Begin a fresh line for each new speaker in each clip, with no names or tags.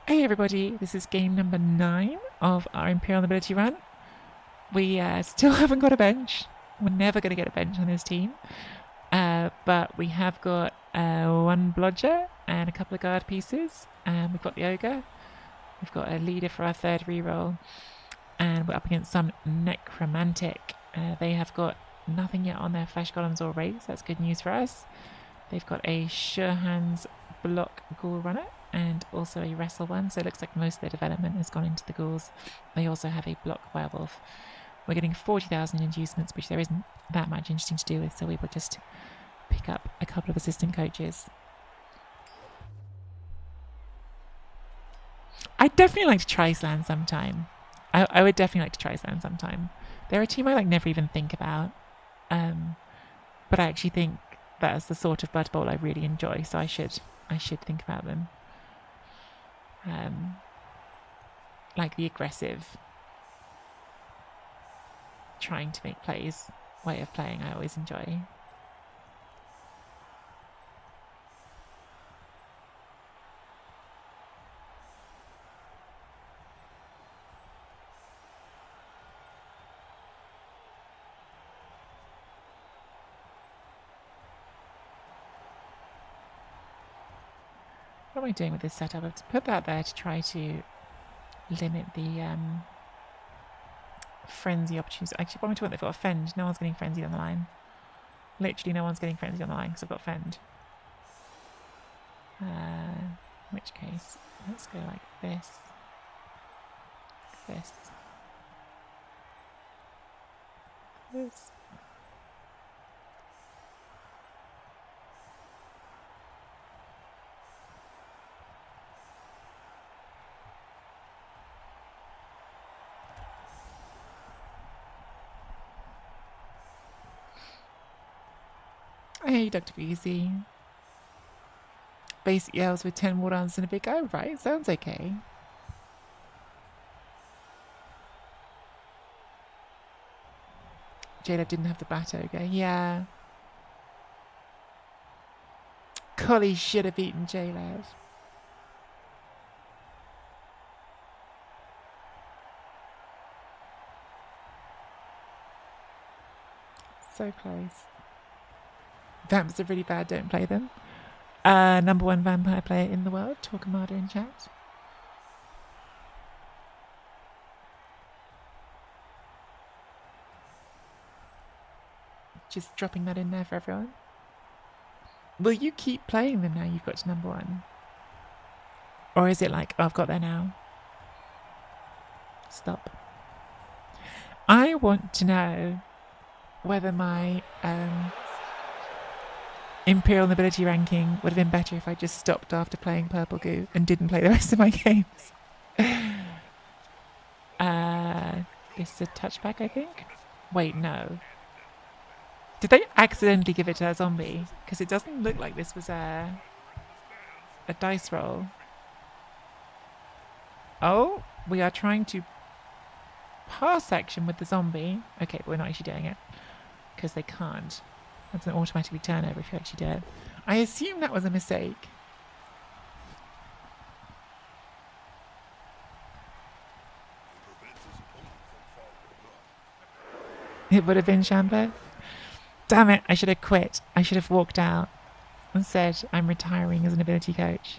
Hey everybody, this is game number 9 of our Imperial Nobility run. We still haven't got a bench. We're never going to get a bench on this team. But we have got one blodger and a couple of guard pieces. And we've got the ogre. We've got a leader for our third reroll. And we're up against some Necromantic. They have got nothing yet on their flesh golems or wraiths. That's good news for us. They've got a sure hands block ghoul runner and also a wrestle one, so it looks like most of their development has gone into the ghouls. They also have a block werewolf. We're getting 40,000 inducements, which there isn't that much interesting to do with, so we will just pick up a couple of assistant coaches. I'd definitely like to try Slan sometime. I would definitely like to try Slan sometime. They're a team I never even think about, but I actually think that's the sort of Blood Bowl I really enjoy, so I should think about them. Like the aggressive, trying to make plays way of playing I always enjoy. What am I doing with this setup? I've put that there to try to limit the frenzy opportunities. Actually, what am I talking about? They've got a fend. No one's getting frenzied on the line. Literally no one's getting frenzied on the line because I've got fend. In which case, let's go like this. This. This. Hey, Dr. Beasy. Basic yells with 10 war downs and a big O, right? Sounds okay. J-Lab didn't have the bat ogre. Yeah. Collie should have beaten J-Lab. So close. Vamps are really bad, don't play them. Number 1 vampire player in the world, Torquemada in chat. Just dropping that in there for everyone. Will you keep playing them now you've got to number 1? Or is it like, oh, I've got there now? Stop. I want to know whether my Imperial Nobility ranking would have been better if I just stopped after playing Purple Goo and didn't play the rest of my games. This is a touchback, I think? Wait, no. Did they accidentally give it to a zombie? Because it doesn't look like this was a dice roll. Oh, we are trying to pass action with the zombie. Okay, but we're not actually doing it because they can't. That's an automatically turnover if you actually do it. I assume that was a mistake. It would have been Shambo. Damn it, I should have quit. I should have walked out and said I'm retiring as an ability coach.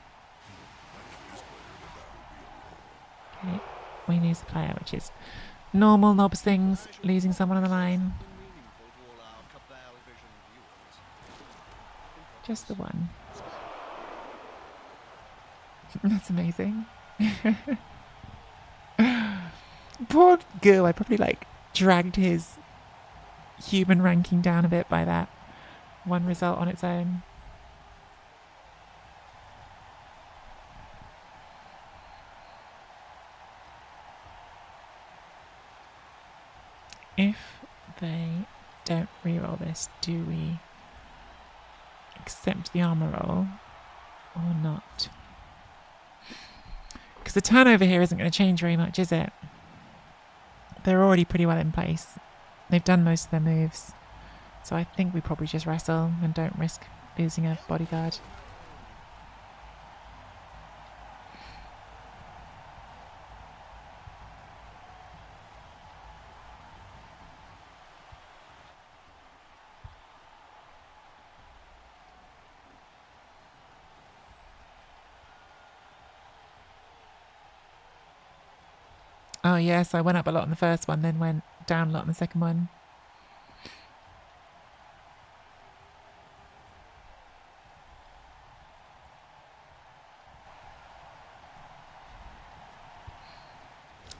Okay, we lose the player, which is normal knobs things, losing someone on the line. Just the one. That's amazing. Poor Goo, I probably dragged his human ranking down a bit by that one result on its own. If they don't reroll this, do we accept the armor roll or not? Because the turnover here isn't going to change very much, is it? They're already pretty well in place. They've done most of their moves. So I think we probably just wrestle and don't risk losing a bodyguard. Oh yes, I went up a lot in the first one, then went down a lot in the second one.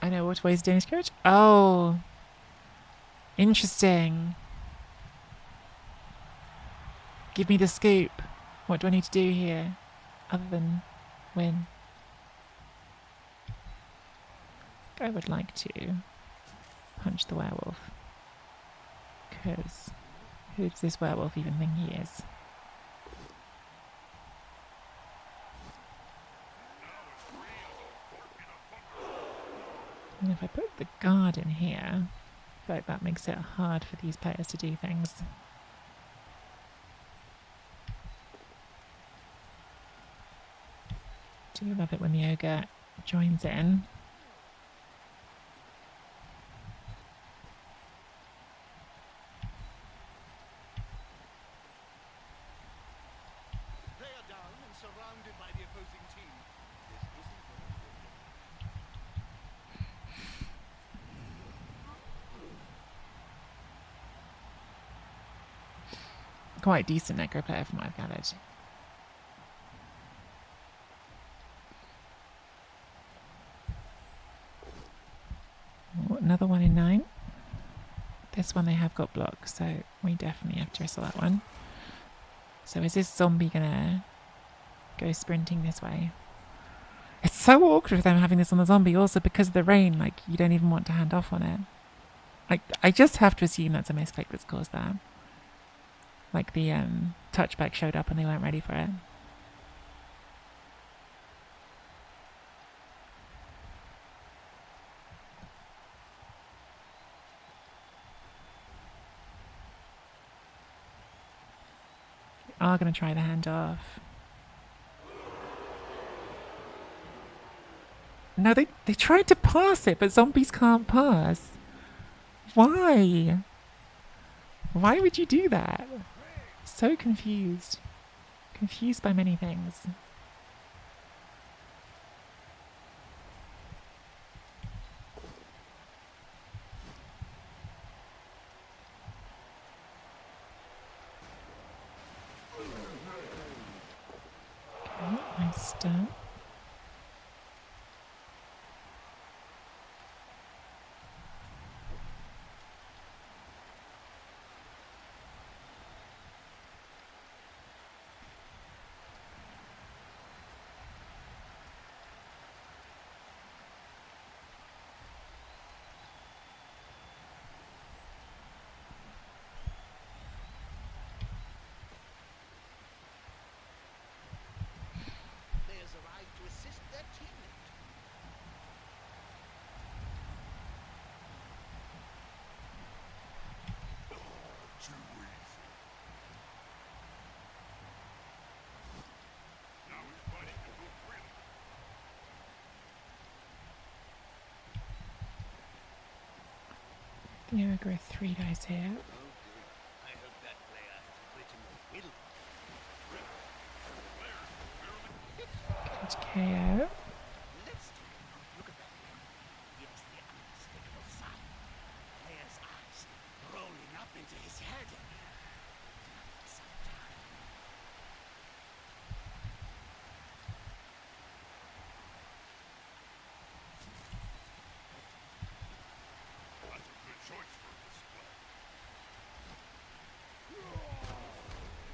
I know what ways Danish coach. Oh, interesting. Give me the scoop. What do I need to do here, other than win? I would like to punch the werewolf, because who does this werewolf even think he is? And if I put the guard in here, I feel like that makes it hard for these players to do things. Do love it when the ogre joins in.
They are down and surrounded by the opposing team. This isn't
good. Quite decent necro player from what I've gathered. Oh, another 1 in 9. This one they have got blocked, so we definitely have to wrestle that one. So is this zombie gonna go sprinting this way? It's so awkward with them having this on the zombie, also because of the rain, like you don't even want to hand off on it. Like I just have to assume that's a misclick that's caused that. Like the touchback showed up and they weren't ready for it. We are going to try the handoff. No, they tried to pass it, but zombies can't pass. Why? Why would you do that? So confused. Confused by many things. Okay, nice stun.
players arrive to assist their teammate. Too easy. Now he's fighting to move freely.
The ogre with 3 dice here.
Oh, good. I hope that player has wit in the will.
Good KO.
Let's look at that. Yes, the unmistakable sign. Player's eyes rolling up into his head. For some time. That's a good choice for a display.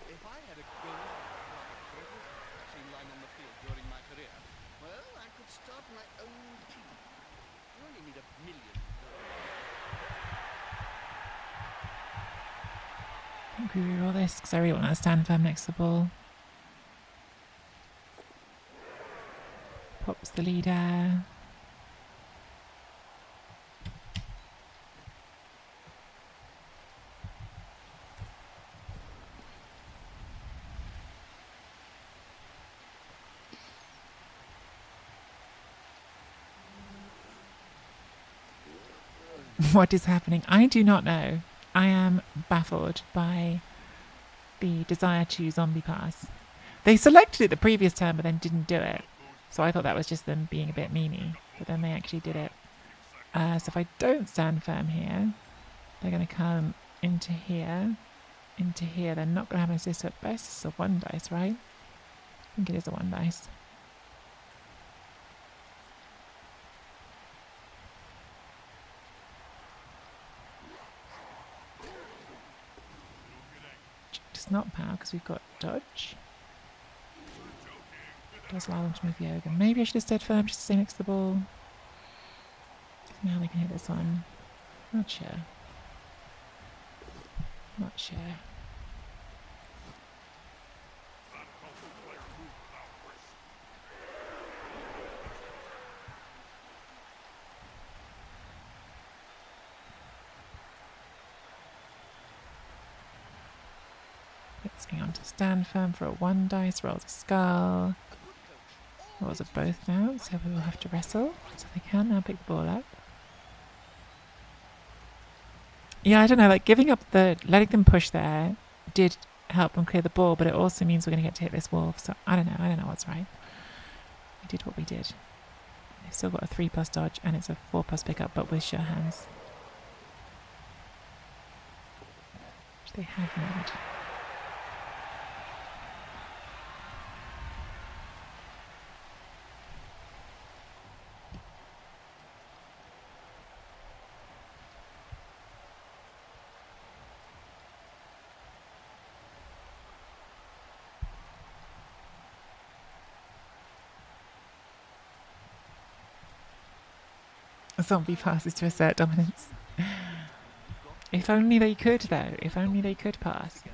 If I had a line on the field during my career, well, I could start my own team. You only need 1 million.
I think we reroll this because I really want to stand firm next to the ball. Pops the leader. What is happening? I do not know. I am baffled by the desire to zombie pass. They selected it the previous turn but then didn't do it. So I thought that was just them being a bit meany. But then they actually did it. So if I don't stand firm here, they're going to come into here, into here. They're not going to have an assist at best. It's a 1 dice, right? I think it is a 1 dice. Does not power because we've got dodge. Does allow them to move the ogre. Maybe I should have stayed firm just to stay next to the ball. Now they can hit this one. Not sure. Not sure. Let's hang on to stand firm for a 1 dice. Rolls a skull. Rolls are both now, so we will have to wrestle. So they can now pick the ball up. Yeah, I don't know, like giving up letting them push there did help them clear the ball, but it also means we're going to get to hit this wolf. So I don't know what's right. We did what we did. They've still got a 3+ dodge and it's a 4+ pickup, but with sure hands. Which they have made. A zombie passes to assert dominance. If only they could, though. If only they could pass.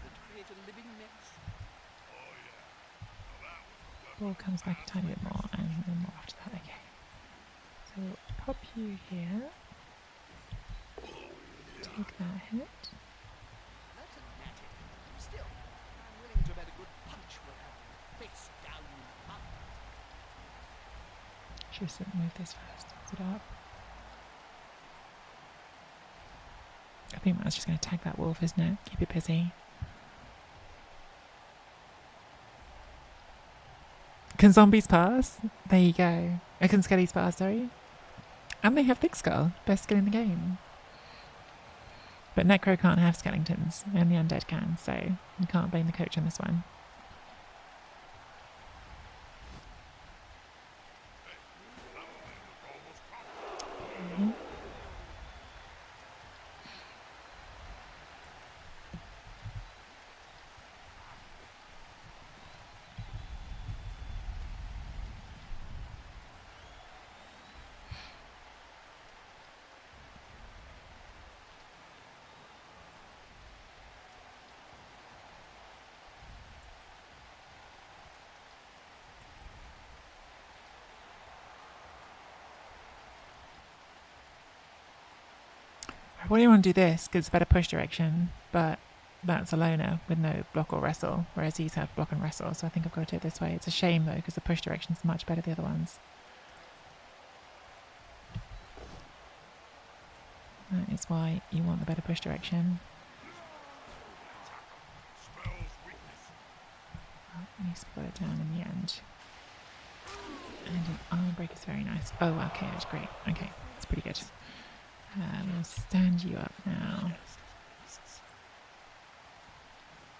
Ball comes back a tiny bit more, and then more after that. Okay. So we'll pop you here. Take that hit.
That's a natty. Still, I'm willing to bet a good punch will have you face down in the mud.
Just move this first. Sit up. I think that's just going to tag that wolf, isn't it? Keep it busy. Can zombies pass? There you go. Can skellies pass, sorry. And they have thick skull. Best skill in the game. But Necro can't have skeletons. Only undead can, so you can't blame the coach on this one. Okay. I really want to do this because it's better push direction, but that's a loner with no block or wrestle, whereas these have block and wrestle, so I think I've got to do it this way. It's a shame though because the push direction is much better than the other ones. That is why you want the better push direction. Well, at least we got it down in the end. And an arm break is very nice. Oh, okay, that's great. Okay, that's pretty good. We'll stand you up now.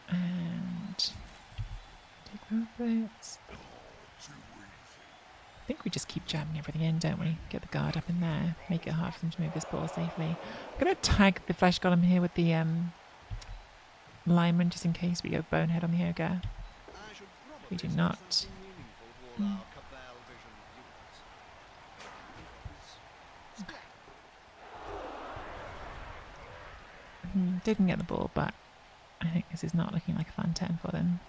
And take that bit. I think we just keep jamming everything in, don't we? Get the guard up in there. Make it hard for them to move this ball safely. I'm going to tag the flesh golem here with the lineman just in case we go bonehead on the ogre. We do not. Didn't get the ball, but I think this is not looking like a fun turn for them.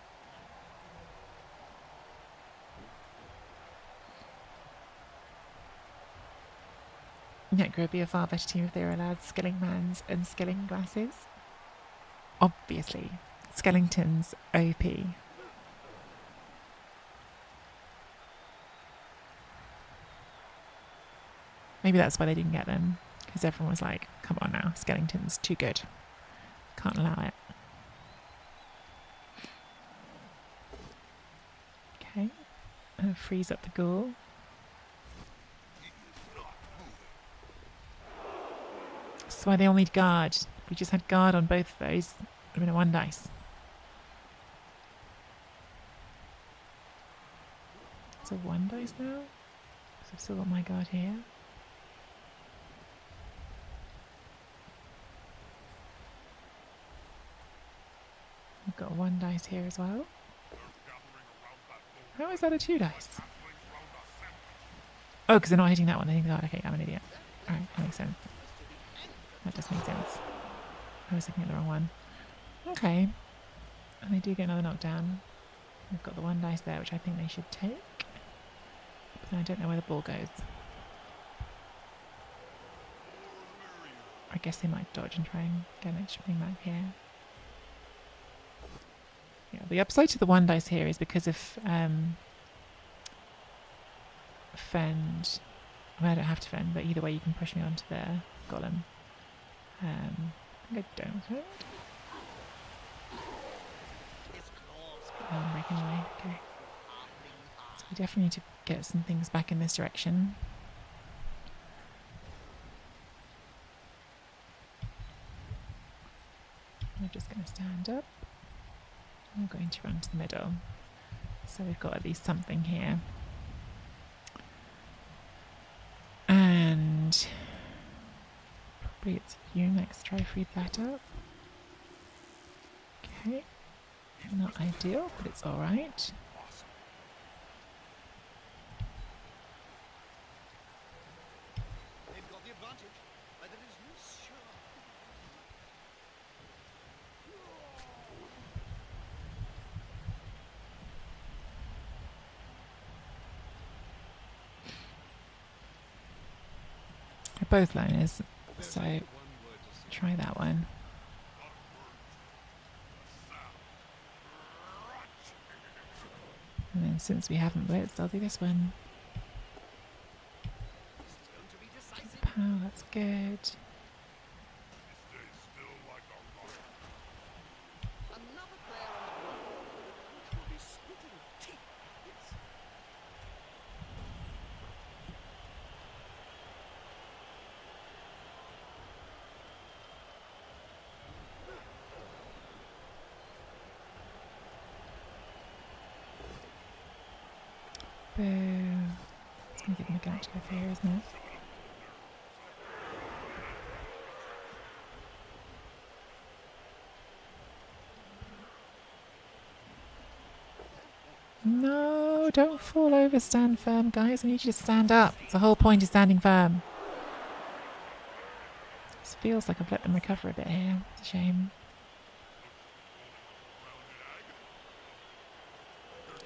Necro would be a far better team if they were allowed skilling mans and skilling glasses. Obviously. Skellington's OP. Maybe that's why they didn't get them. Because everyone was like, come on now, Skellington's too good. Can't allow it. Okay. Freeze up the ghoul. That's why they all need guard. If we just had guard on both of those, it would have been a 1 dice. It's a 1 dice now? So I've still got my guard here. I've got a 1 dice here as well. How is that a 2 dice? Oh, because they're not hitting that one. They're hitting the guard. Okay, I'm an idiot. Alright, that makes sense. That does make sense. I was looking at the wrong one. Okay. And they do get another knockdown. We've got the 1 dice there, which I think they should take. But then I don't know where the ball goes. I guess they might dodge and try and get an extra thing back here. Yeah, the upside to the 1 dice here is because of fend. I mean, I don't have to fend, but either way you can push me onto the golem. I think I don't fend. I'm breaking away. Okay. So we definitely need to get some things back in this direction. We're just going to stand up. I'm going to run to the middle. So we've got at least something here. And probably it's you next. Try feed that up. Okay. Not ideal, but it's alright.
They've got the advantage, but there is no sure.
They're both loners, so try that one. And then since we haven't blitzed, I'll do this one. Pow, that's good.
Another player on the board, which will be splitting teeth. Yes.
Boo. It's going to give me a gap to go for here, isn't it? No, don't fall over, stand firm, guys. I need you to stand up. It's the whole point of standing firm. This feels like I've let them recover a bit here. It's a shame.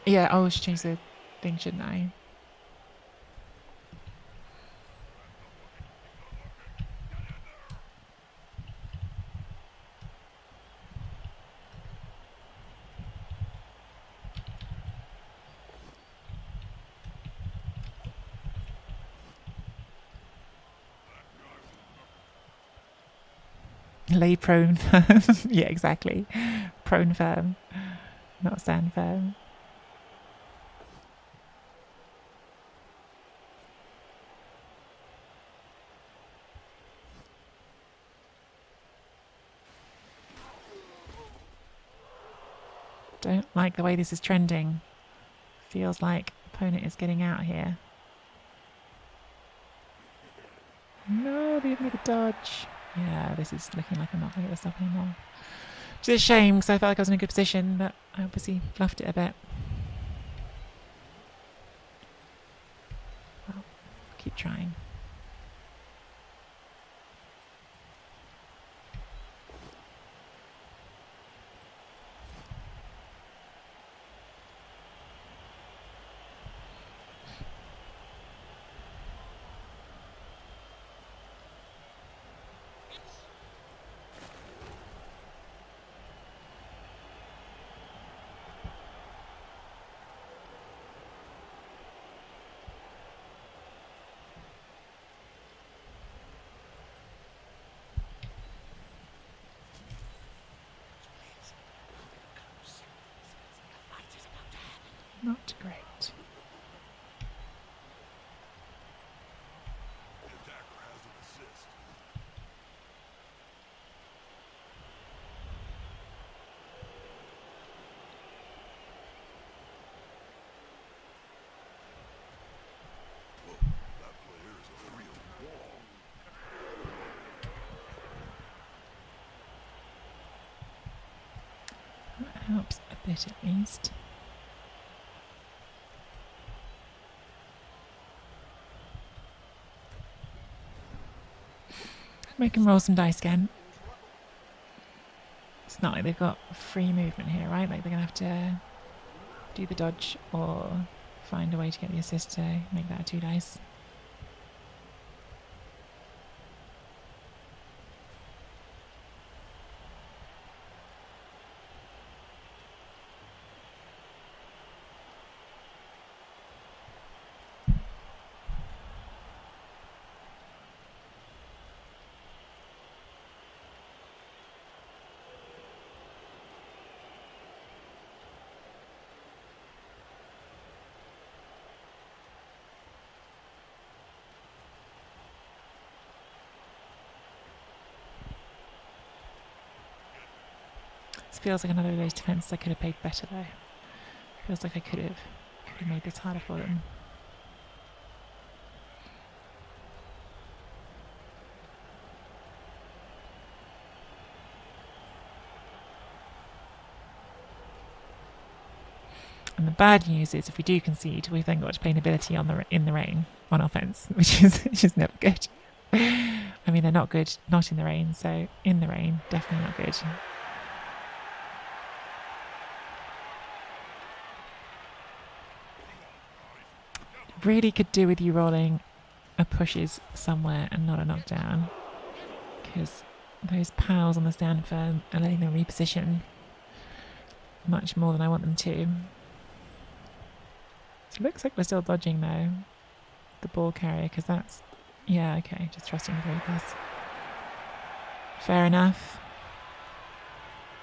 Yeah, I should change the thing, shouldn't I? Lay prone firm. Yeah, exactly. Prone firm, not stand firm. Don't like the way this is trending. Feels like opponent is getting out here. No, they didn't make a dodge. Yeah, this is looking like I'm not going to get this up anymore. Which is a shame because I felt like I was in a good position, but I obviously fluffed it a bit. Well, keep trying. Not great. bit at least. Make them roll some dice again. It's not like they've got free movement here, right? Like they're going to have to do the dodge or find a way to get the assist to make that a 2 dice. This feels like another of those defences I could have played better though. Feels like I could have made this harder for them. And the bad news is, if we do concede, we've then got to play Nobility in the rain on offense, which is never good. I mean, they're not good not in the rain, so in the rain, definitely not good. Really could do with you rolling a pushes somewhere and not a knockdown, because those pals on the stand firm are letting them reposition much more than I want them to. So it looks like we're still dodging though the ball carrier, because that's, yeah, okay, just trusting the Reapers. Fair enough.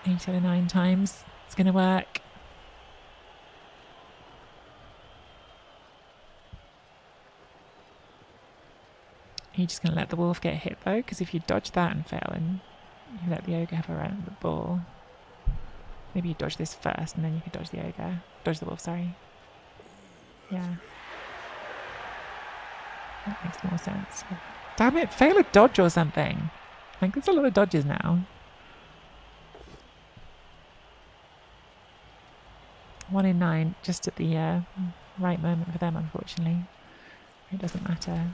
8 out of 9 times it's gonna work. You're just going to let the wolf get hit though, because if you dodge that and fail and you let the ogre have a run at the ball, maybe you dodge this first and then you could dodge the ogre. Dodge the wolf, sorry. Yeah. That makes more sense. Damn it, fail a dodge or something. Like, there's a lot of dodges now. 1 in 9, just at the right moment for them, unfortunately. It doesn't matter.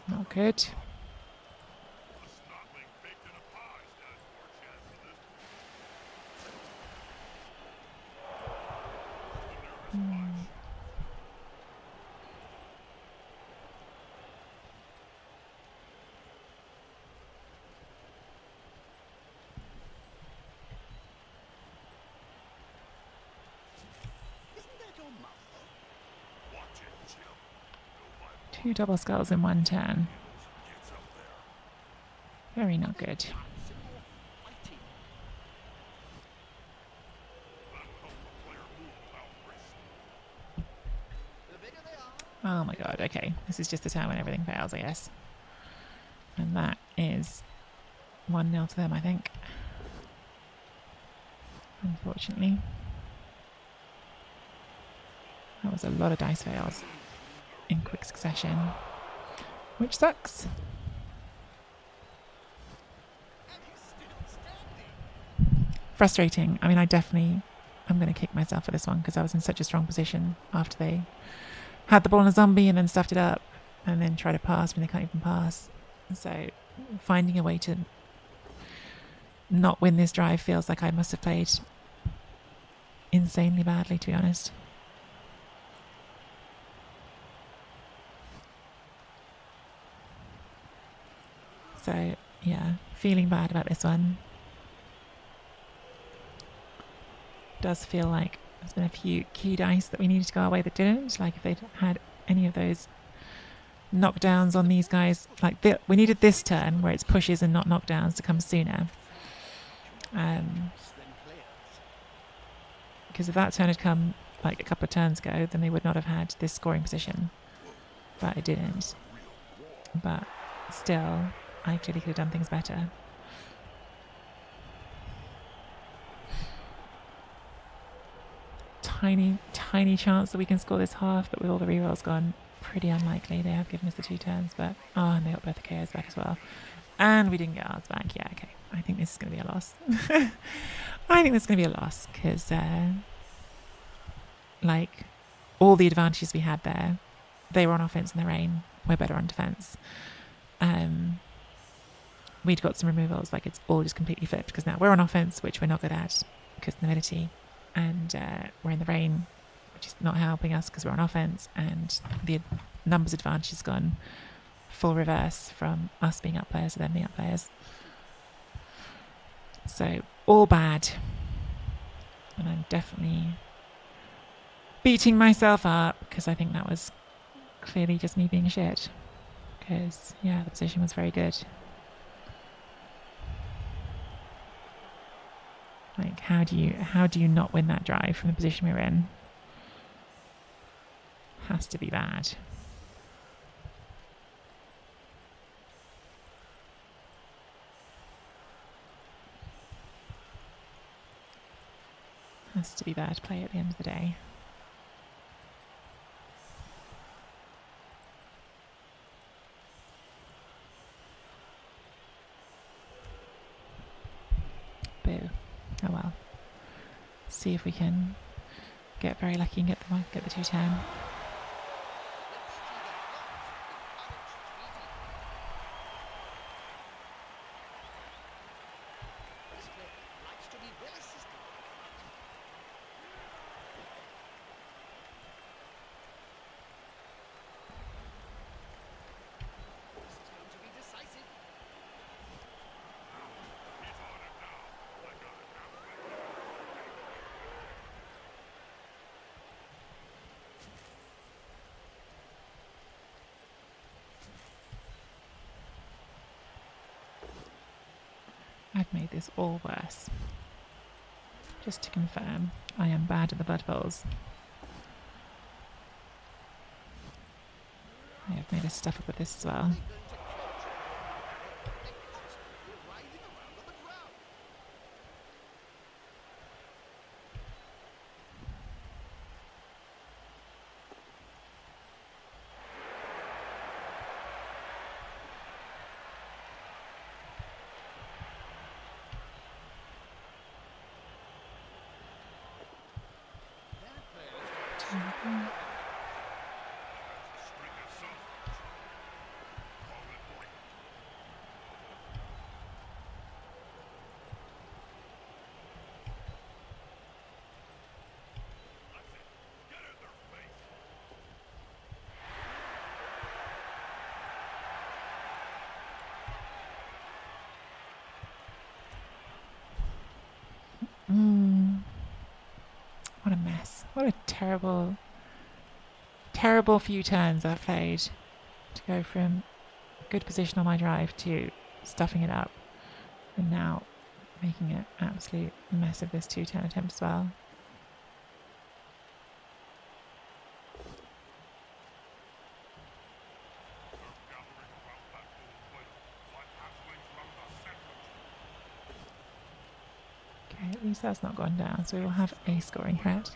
Not good. Two double skulls in 1 turn. Very not good. Oh my god, okay. This is just the time when everything fails, I guess. And that is 1-0 to them, I think. Unfortunately. That was a lot of dice fails in quick succession, which sucks. Frustrating. I mean, I'm going to kick myself for this one, because I was in such a strong position after they had the ball on a zombie and then stuffed it up and then try to pass when they can't even pass. So finding a way to not win this drive feels like I must have played insanely badly, to be honest. So yeah, feeling bad about this one. Does feel like there's been a few key dice that we needed to go our way that didn't. Like if they'd had any of those knockdowns on these guys, like we needed this turn where it's pushes and not knockdowns to come sooner. Because if that turn had come like a couple of turns ago, then they would not have had this scoring position. But it didn't. but still, I clearly could have done things better. Tiny chance that we can score this half, but with all the rerolls gone, pretty unlikely. They have given us the 2 turns, but and they got both the KOs back as well. And we didn't get ours back. Yeah, okay. I think this is going to be a loss. I think this is going to be a loss because, like, all the advantages we had there, they were on offense in the rain. We're better on defense. We'd got some removals. Like, it's all just completely flipped because now we're on offense, which we're not good at because of Nobility, and we're in the rain, which is not helping us because we're on offense, and the numbers advantage has gone full reverse from us being up players to them being up players. So all bad, and I'm definitely beating myself up because I think that was clearly just me being shit. Because yeah, the position was very good. Like, how do you not win that drive from the position we're in? Has to be bad. Has to be bad play at the end of the day. Boo. Oh well. See if we can get very lucky and get the 2-10. I've made this all worse. Just to confirm, I am bad at the Blood Bowls. I have made a stuff up with this as well. What a mess. What a terrible few turns I've played to go from good position on my drive to stuffing it up and now making an absolute mess of this 2-10 attempt as well. Okay, at least that's not gone down, so we will have a scoring threat.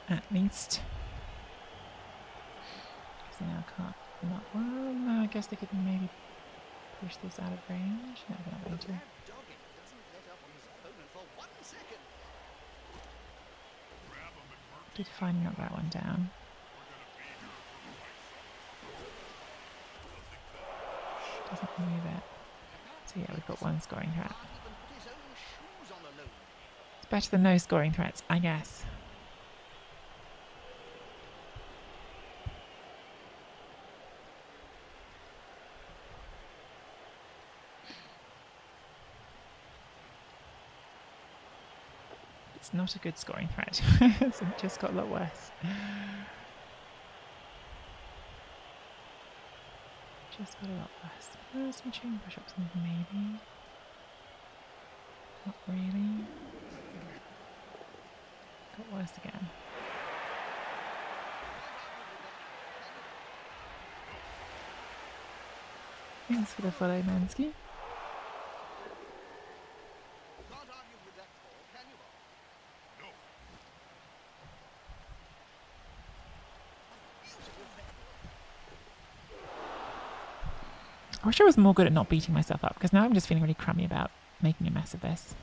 At least. So now I can't. Well, no, I guess they could maybe push this out of range. No, they're not going to. Did finally knock that one down. Doesn't move it. So yeah, we've got one scoring threat. It's better than no scoring threats, I guess. It's not a good scoring threat. It's just got a lot worse. Just got a lot worse. Some chain push-ups maybe. Not really. Got worse again. Thanks for the follow, Mansky.
Can't argue with that call, can you, Bob? No. Beautiful
I wish I was more good at not beating myself up, because now I'm just feeling really crummy about making a mess of this.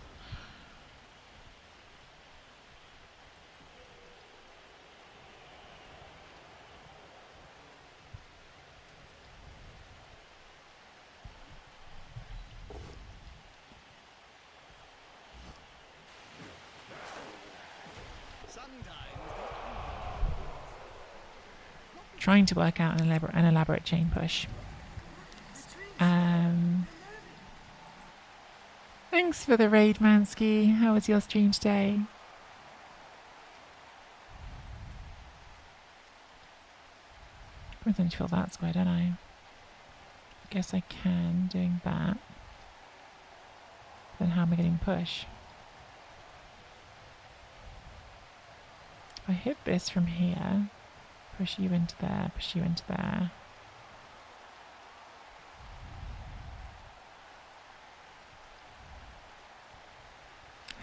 Trying to work out an elaborate chain push. Thanks for the raid, Mansky. How was your stream today? I need to fill that square, don't I? I guess I can, doing that. Then how am I getting push? If I hit this from here, push you into there, push you into there.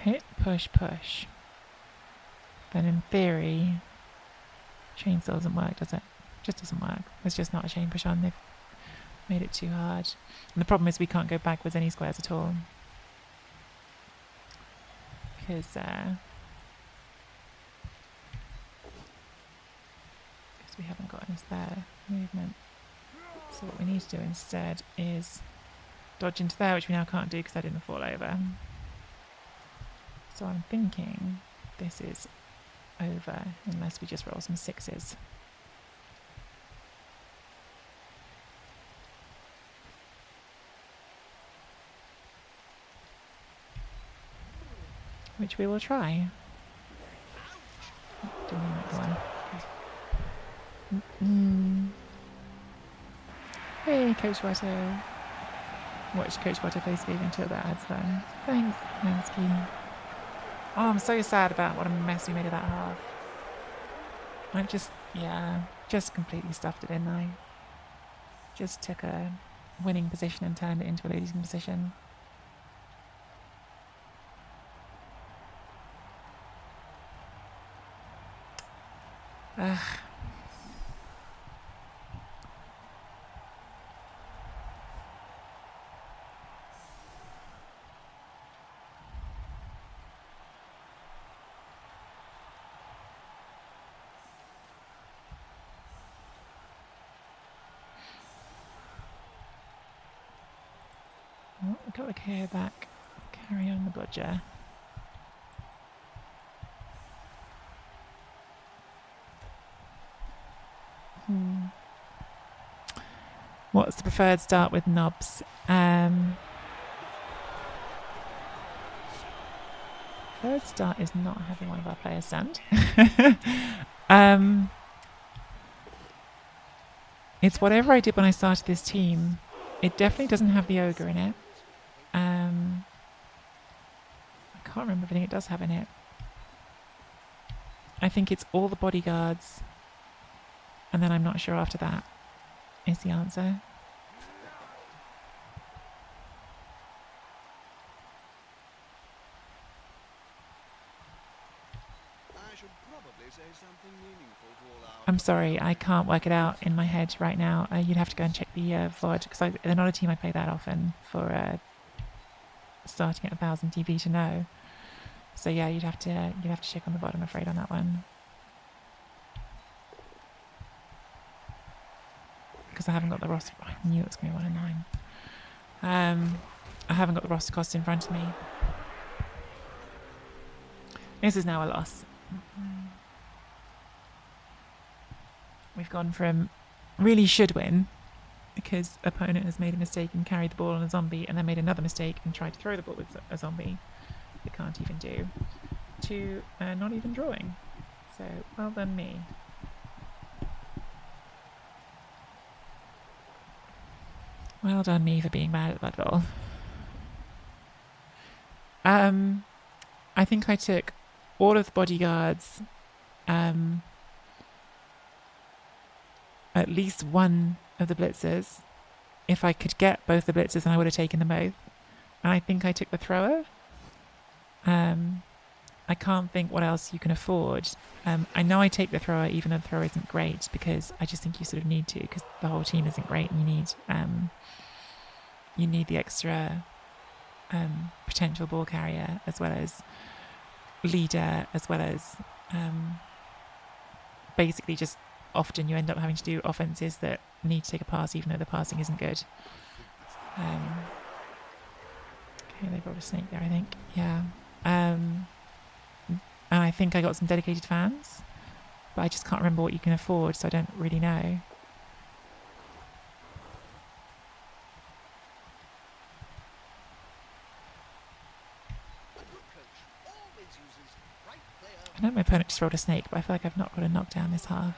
Hit, push, push. Then in theory, chainsaw doesn't work, does it? Just doesn't work. There's just not a chain push on. They've made it too hard. And the problem is we can't go backwards any squares at all. Because we haven't got any spare movement. So what we need to do instead is dodge into there, which we now can't do because I didn't fall over. So I'm thinking this is over unless we just roll some sixes. Which we will try. Didn't mean that one. Hey, Coach Watto. Watch Coach Watto play Speed until that adds fun. Thanks, Mansky. Oh, I'm so sad about what a mess we made of that half. I just completely stuffed it, didn't I? Just took a winning position and turned it into a losing position. Ugh. Well, we've got the KO back. Carry on the bludger. What's the preferred start with knobs? Preferred start is not having one of our players stand. It's whatever I did when I started this team. It definitely doesn't have the ogre in it. I can't remember everything it does have in it. I think it's all the bodyguards, and then I'm not sure after that is the answer.
I should probably say something meaningful to all our...
I'm sorry, I can't work it out in my head right now. You'd have to go and check the VOD, because they're not a team I play that often for starting at 1000 TV to know. So yeah, you'd have to check on the VOD, I'm afraid, on that one. Because I haven't got the roster. I knew it was going to be 1 and 9. I haven't got the roster cost in front of me. This is now a loss. We've gone from really should win because opponent has made a mistake and carried the ball on a zombie, and then made another mistake and tried to throw the ball with a zombie they can't even do, to not even drawing. So well done me. Well done me for being mad at Blood Bowl. I think I took all of the bodyguards, at least one of the blitzers, if I could get both the blitzers, then I would have taken them both. And I think I took the thrower. I can't think what else you can afford. I know I take the thrower even though the thrower isn't great, because I just think you sort of need to, because the whole team isn't great and you need the extra potential ball carrier as well as leader, as well as basically just often you end up having to do offenses that need to take a pass even though the passing isn't good. Okay, they brought a snake there, I think. Yeah. And I think I got some dedicated fans, but I just can't remember what you can afford, so I don't really know. I know my opponent just rolled a snake, but I feel like I've not got a knockdown this half.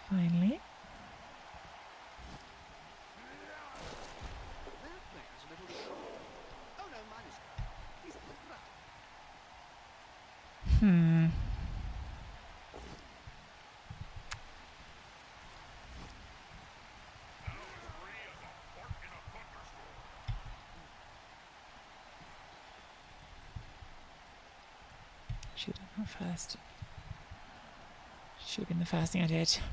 Finally. Should have done that first. Should have been the first thing I did.
Slippery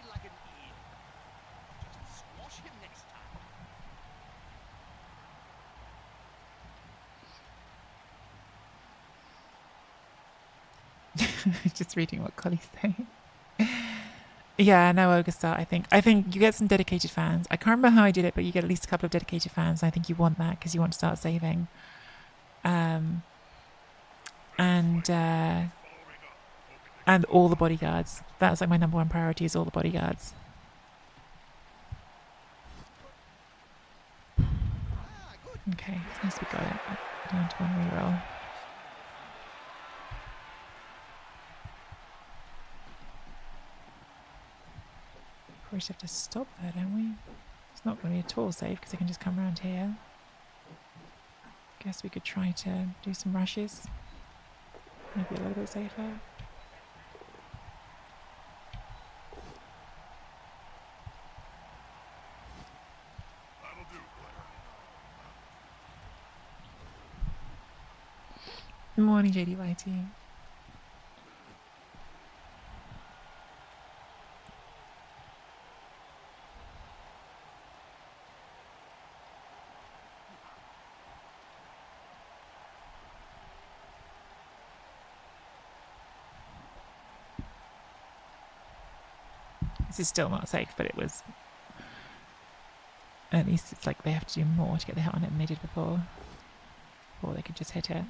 like an eel. Just squash him next time.
Just reading what Collie's saying. Yeah, no ogre start, I think. I think you get some dedicated fans. I can't remember how I did it, but you get at least a couple of dedicated fans. I think you want that because you want to start saving. And all the bodyguards. That's like my number one priority, is all the bodyguards. Okay, as nice we got it. Down to one reroll. We just have to stop there, don't we? It's not going to be at all safe because I can just come around here. Guess we could try to do some rushes. Maybe a little bit safer. Good morning, JDYT. This is still not safe, but it was... At least it's like they have to do more to get the hit on it than they did before. Or they could just hit it.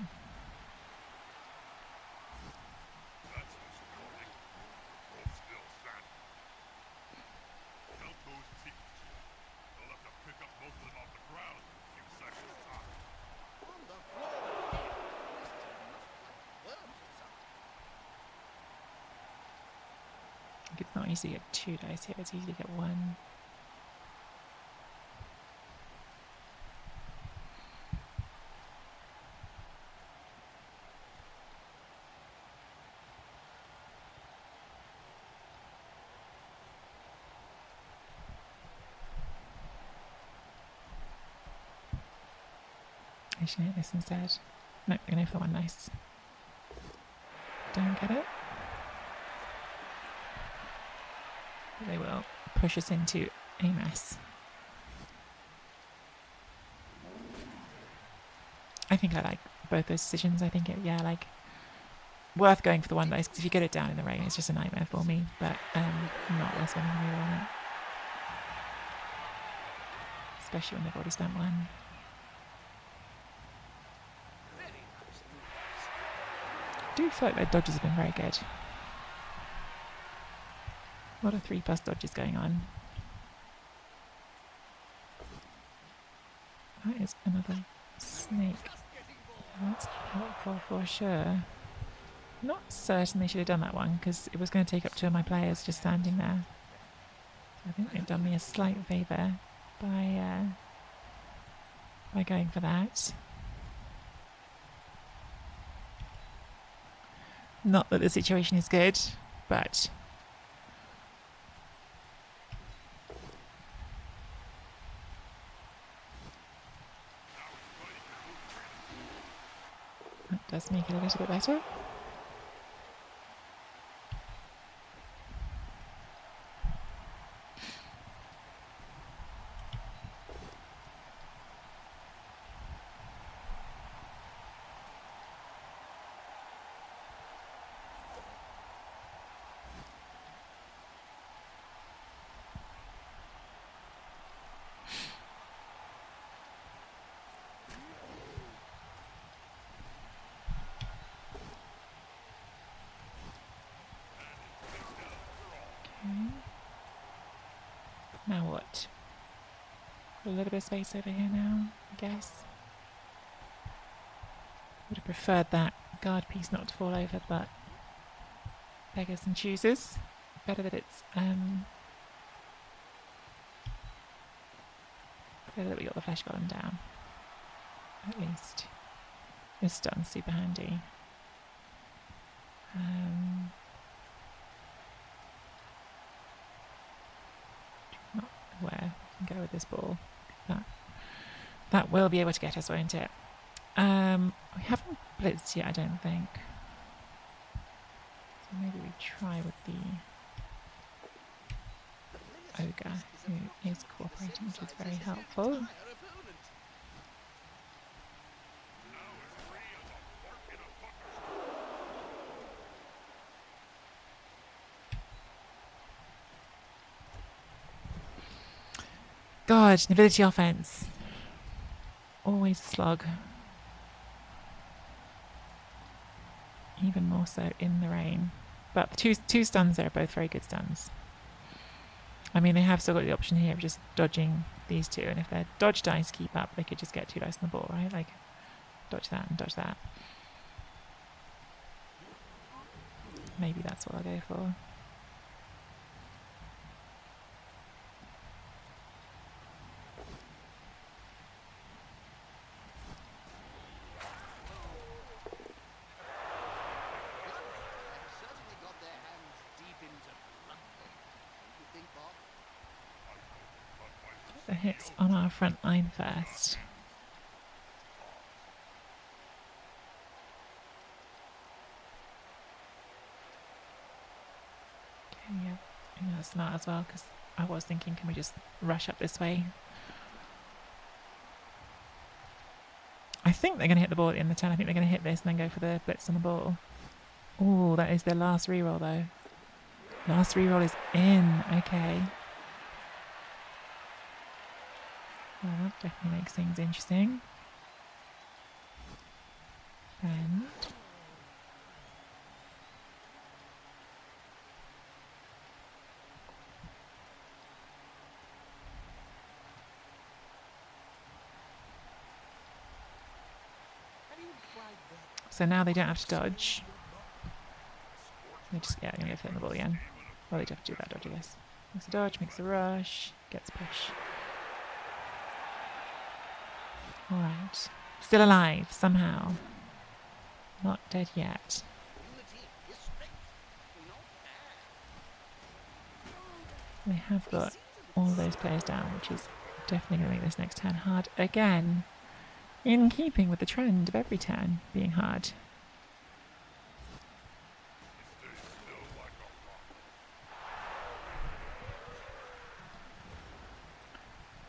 It's not easy to get 2 dice here, it's easy to get 1. I should hit this instead. No, I'm going to go for 1 nice. Don't get it. They will push us into a mess. I think I like both those decisions. I think worth going for the 1 dice, because if you get it down in the rain, it's just a nightmare for me. But not worth spending the reroll on it, especially when they've already spent 1. I do feel like their dodges have been very good. A lot of 3+ dodges going on. That is another snake. That's helpful for sure. Not certain they should have done that one, because it was going to take up 2 of my players just standing there. So I think they've done me a slight favour by going for that. Not that the situation is good, but that does make it a little bit better. Now what? A little bit of space over here now, I guess. Would have preferred that guard piece not to fall over, but beggars and choosers. Better that it's better that we got the flesh golem down. At least. This stun's super handy. Not where we can go with this ball. That will be able to get us, won't it? We haven't blitzed yet, I don't think. So maybe we try with the ogre, who is cooperating, which is very helpful. God, Nobility offense. Always a slog. Even more so in the rain. But the two stuns there are both very good stuns. I mean, they have still got the option here of just dodging these two, and if their dodge dice keep up, they could just get 2 dice on the ball, right? Like, dodge that and dodge that. Maybe that's what I'll go for. The hits on our front line first. Okay, yeah, I think that's smart as well, because I was thinking, can we just rush up this way? I think they're going to hit the ball at the end of the turn. I think they're going to hit this and then go for the blitz on the ball. Oh, that is their last reroll though. Last reroll is in. Okay. Well, that definitely makes things interesting. And so now they don't have to dodge. They just, yeah, they're going to go for the ball again. Well, they do have to do that dodge, I guess. Makes a dodge, makes a rush, gets push. Alright. Still alive, somehow. Not dead yet. They have got all those players down, which is definitely going to make this next turn hard again. In keeping with the trend of every turn being hard.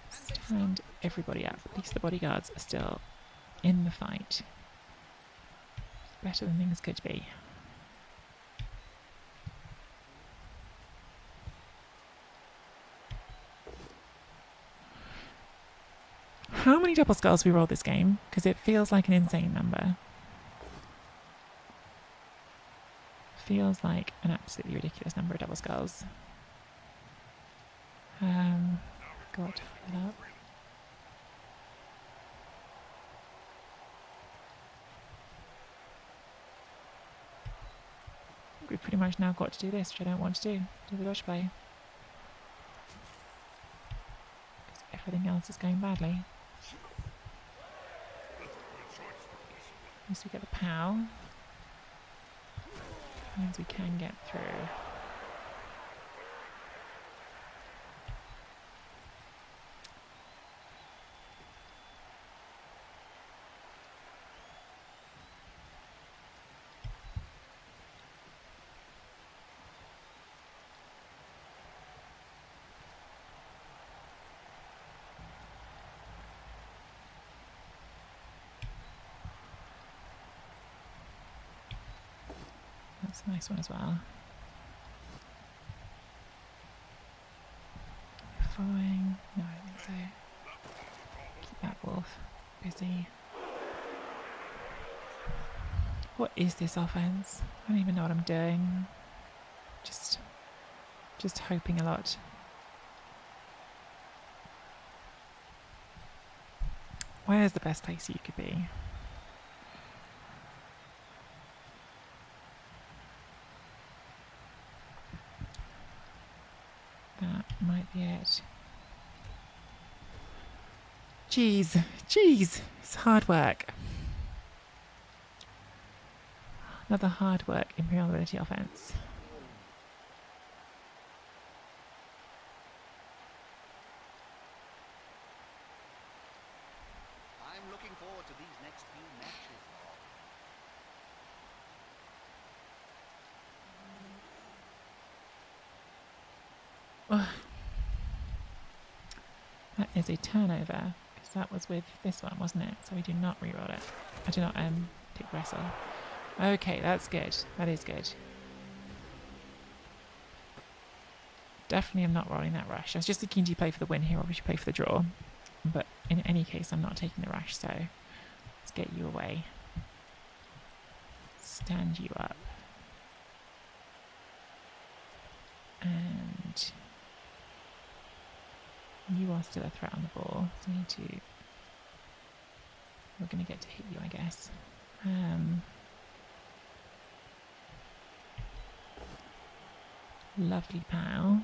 Stand everybody up. At least the bodyguards are still in the fight. It's better than things could be. How many double skulls we roll this game? Because it feels like an insane number. Feels like an absolutely ridiculous number of double skulls. Got to fill that up. I think we've pretty much now got to do this, which I don't want to do. Do the dodge play. Because everything else is going badly. At least we get the POW. Means we can get through. That's a nice one as well. Following? No, I don't think so. Keep that wolf busy. What is this offense? I don't even know what I'm doing. Just hoping a lot. Where's the best place you could be? That might be it. Jeez, it's hard work. Another hard work Imperial Nobility offense.
I'm looking forward to these next few matches.
That is a turnover, because that was with this one, wasn't it? So we do not reroll it. I do not take wrestle. Okay, that's good. That is good. Definitely am not rolling that rush. I was just thinking, do you play for the win here or would you play for the draw? But in any case, I'm not taking the rush, so let's get you away. Stand you up. And you are still a threat on the ball, so we need to... We're going to get to hit you, I guess. Lovely pow.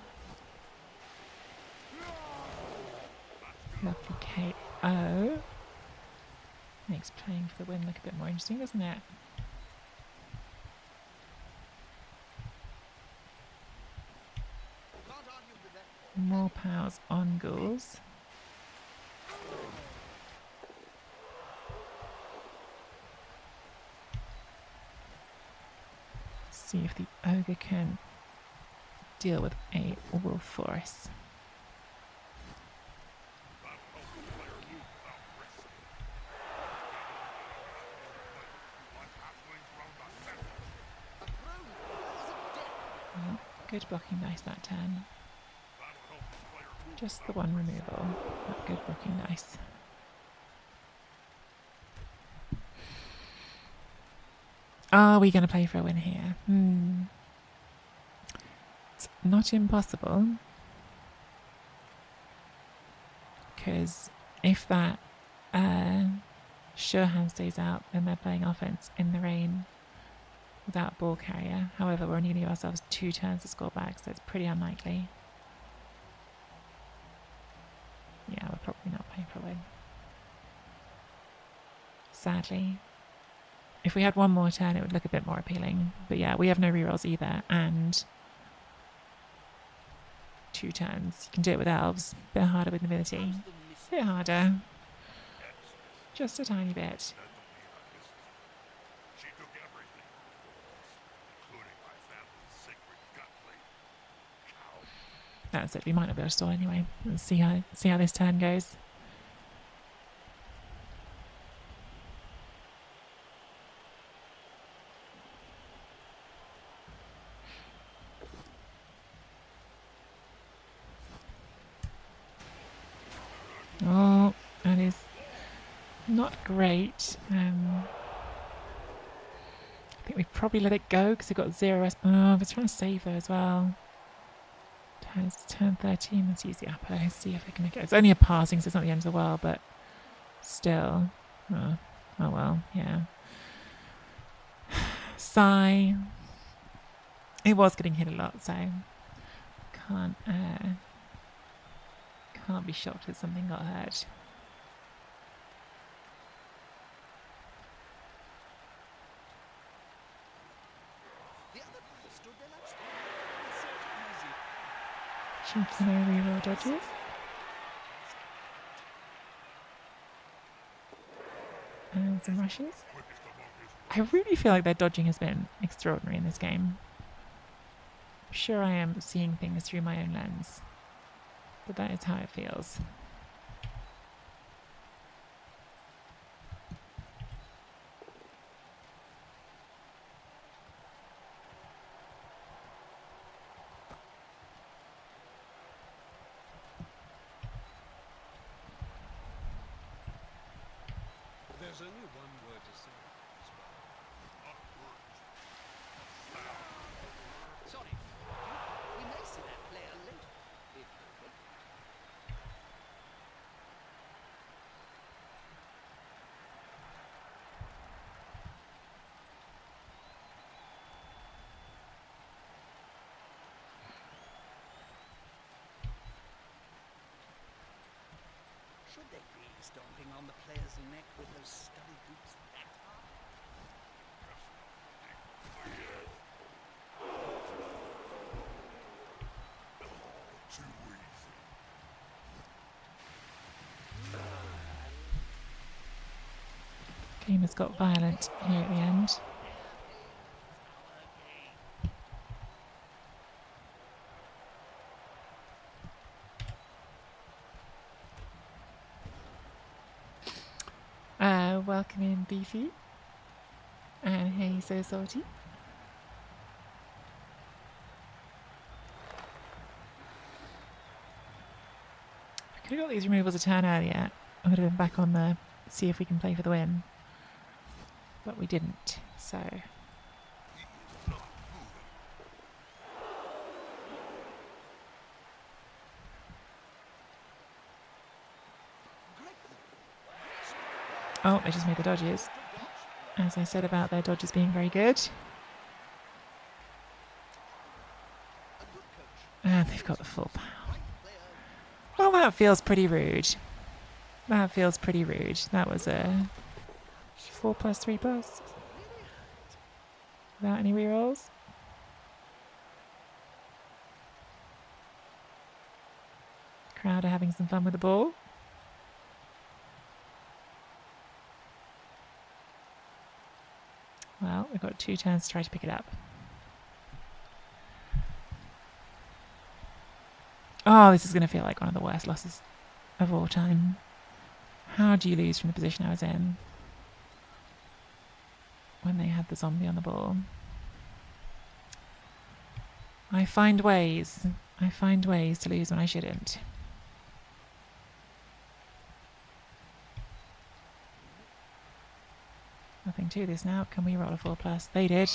Lovely KO. Makes playing for the win look a bit more interesting, doesn't it? More pows on ghouls. See if the ogre can deal with a wolf force. Well, good blocking dice that turn. Just the one removal, but good blocking dice. Are we going to play for a win here? It's not impossible. Because if that sure hand stays out, then they're playing offense in the rain without ball carrier. However, we're only going to give ourselves 2 turns to score back, so it's pretty unlikely. Yeah, we're probably not playing for a win. Sadly. If we had one more turn, it would look a bit more appealing. But yeah, we have no rerolls either, and 2 turns. You can do it with elves. Bit harder with nobility. Bit harder. Just a tiny bit. That's it. We might not be able to stall anyway. Let's see how this turn goes. Oh, that is not great. I think we probably let it go because we've got 0. Oh, I was trying to save though as well. It's turn 13. Let's use the upper. See if I can make it. It's only a passing, so it's not the end of the world, but still. Oh well, yeah. Sigh. It was getting hit a lot, so can't be shocked that something got hurt.
The other
Cheeky no reroll dodges. And some rushes. I really feel like their dodging has been extraordinary in this game. I'm sure I am seeing things through my own lens, but that is how it feels.
There's only one word to say. Sorry, we may see that player later, if you're waiting. Should they be stomping on the player's neck with those stubby boots that hard?
Game has got violent here at the end. Welcome in Beefy. And hey, so salty. I could have got these removals a turn earlier. I would have been back on the see if we can play for the win. But we didn't, so. Oh, they just made the dodges. As I said about their dodges being very good. And they've got the full power. Well, that feels pretty rude. That feels pretty rude. That was a 4+, 3+. Without any rerolls. Crowd are having some fun with the ball. Well, we've got 2 turns to try to pick it up. Oh, this is going to feel like one of the worst losses of all time. How do you lose from the position I was in when they had the zombie on the ball? I find ways. I find ways to lose when I shouldn't. Nothing to this now. Can we roll a 4+? They did.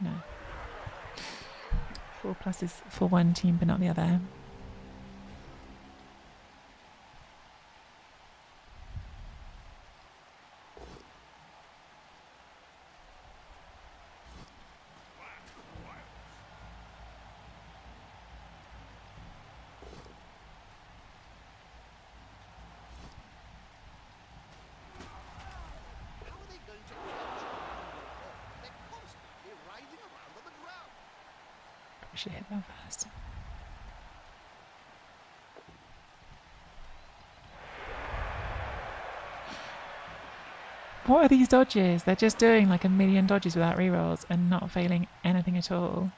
No. 4+ is for one team but not the other. Should hit that first. What are these dodges? They're just doing like a million dodges without rerolls and not failing anything at all.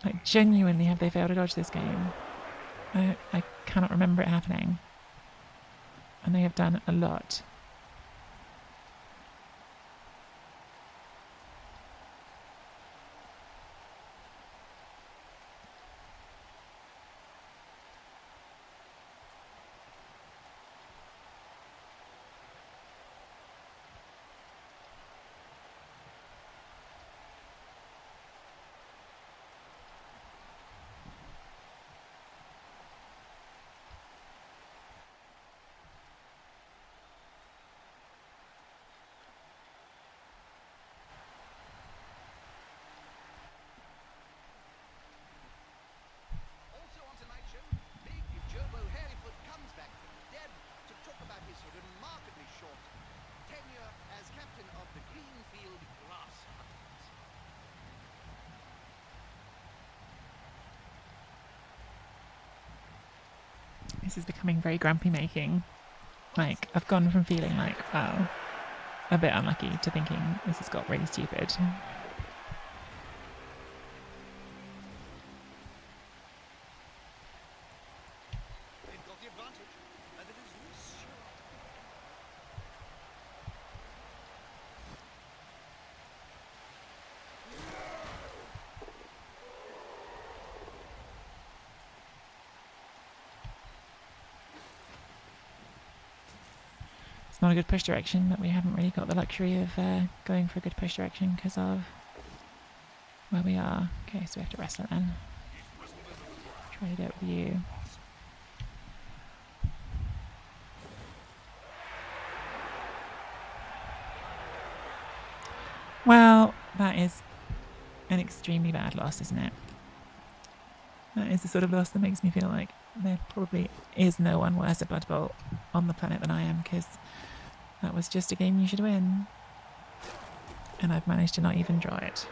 Like, genuinely, have they failed to dodge this game? I cannot remember it happening. And they have done a lot. this is becoming very grumpy making. Like, I've gone from feeling like, wow, a bit unlucky to thinking this has got really stupid.
They've got the advantage, and it is this shot.
It's not a good push direction, but we haven't really got the luxury of going for a good push direction because of where we are. Okay, so we have to wrestle it then. Try to do it with you. Well, that is an extremely bad loss, isn't it? That is the sort of loss that makes me feel like there probably is no one worse at Blood Bowl on the planet than I am, because that was just a game you should win. And I've managed to not even draw it.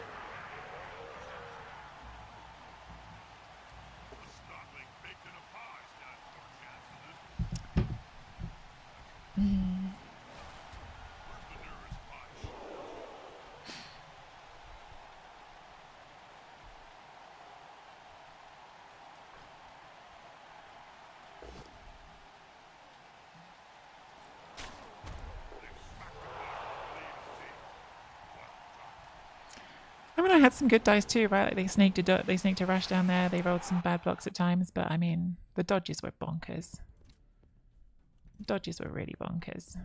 I mean, I had some good dice too, right? Like they snaked a rush down there. They rolled some bad blocks at times, but I mean, the dodges were bonkers. The dodges were really bonkers.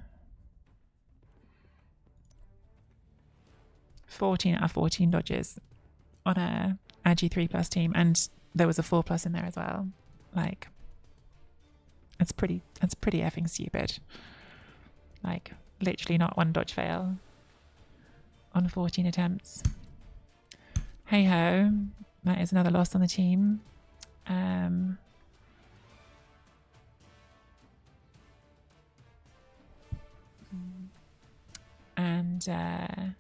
14 out of 14 dodges on a Agi 3+ team, and there was a 4+ in there as well. Like, that's pretty effing stupid. Like, literally not one dodge fail on 14 attempts. Hey ho, that is another loss on the team. And that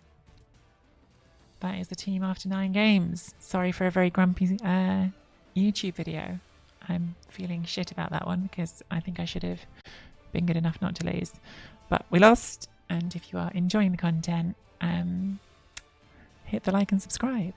is the team after 9 games. Sorry for a very grumpy YouTube video. I'm feeling shit about that one because I think I should have been good enough not to lose. But we lost, and if you are enjoying the content, hit the like and subscribe.